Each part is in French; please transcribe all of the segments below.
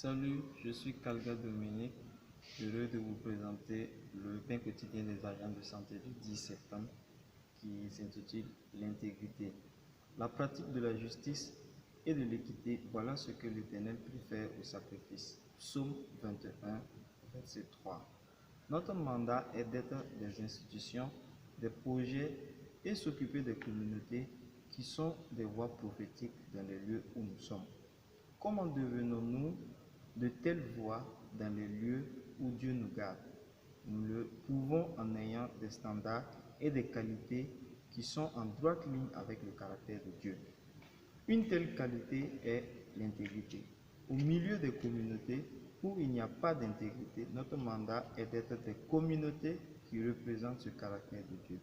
Salut, je suis Kalga Dominique, heureux de vous présenter le pain quotidien des agents de santé du 10 septembre qui s'intitule l'intégrité. La pratique de la justice et de l'équité, voilà ce que l'Éternel préfère au sacrifice. Psaume 21, verset 3. Notre mandat est d'être des institutions, des projets et s'occuper des communautés qui sont des voix prophétiques dans les lieux où nous sommes. Comment devenons-nous de telles voix dans les lieux où Dieu nous garde? Nous le pouvons en ayant des standards et des qualités qui sont en droite ligne avec le caractère de Dieu. Une telle qualité est l'intégrité. Au milieu des communautés où il n'y a pas d'intégrité, notre mandat est d'être des communautés qui représentent ce caractère de Dieu.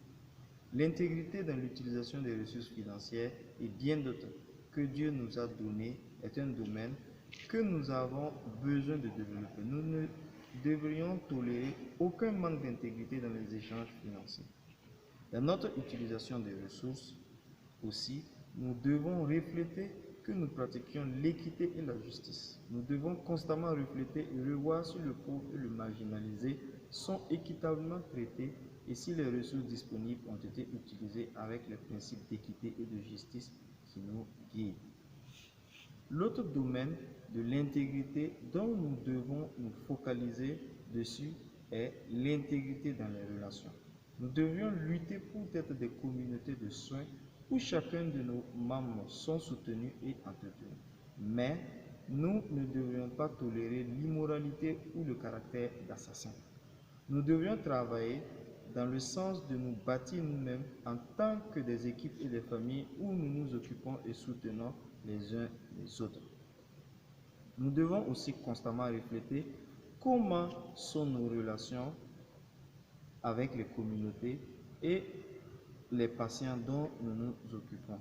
L'intégrité dans l'utilisation des ressources financières et bien d'autres que Dieu nous a données est un domaine que nous avons besoin de développer. Nous ne devrions tolérer aucun manque d'intégrité dans les échanges financiers. Dans notre utilisation des ressources aussi, nous devons refléter que nous pratiquions l'équité et la justice. Nous devons constamment refléter et revoir si le pauvre et le marginalisé sont équitablement traités et si les ressources disponibles ont été utilisées avec les principes d'équité et de justice qui nous guident. L'autre domaine de l'intégrité dont nous devons nous focaliser dessus est l'intégrité dans les relations. Nous devrions lutter pour être des communautés de soins où chacun de nos membres sont soutenus et entretenus. Mais nous ne devrions pas tolérer l'immoralité ou le caractère d'assassin. Nous devrions travailler dans le sens de nous bâtir nous-mêmes en tant que des équipes et des familles où nous nous occupons et soutenons les uns les autres. Nous devons aussi constamment refléter comment sont nos relations avec les communautés et les patients dont nous nous occupons.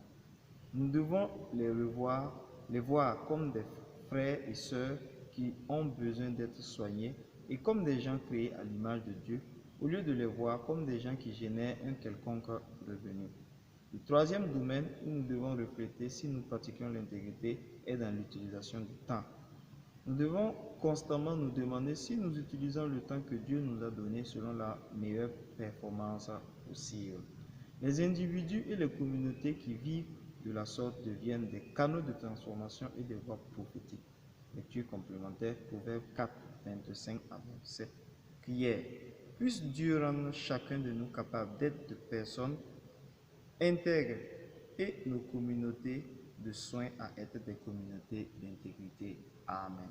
Nous devons les voir comme des frères et sœurs qui ont besoin d'être soignés et comme des gens créés à l'image de Dieu, au lieu de les voir comme des gens qui génèrent un quelconque revenu. Le troisième domaine où nous devons refléter si nous pratiquons l'intégrité est dans l'utilisation du temps. Nous devons constamment nous demander si nous utilisons le temps que Dieu nous a donné selon la meilleure performance possible. Les individus et les communautés qui vivent de la sorte deviennent des canaux de transformation et des voix prophétiques. Lecture complémentaire, Proverbe 4, 25 à 27. Prière. Puisse Dieu rendre chacun de nous capable d'être des personnes intègres et nos communautés de soins à être des communautés d'intégrité. Amen.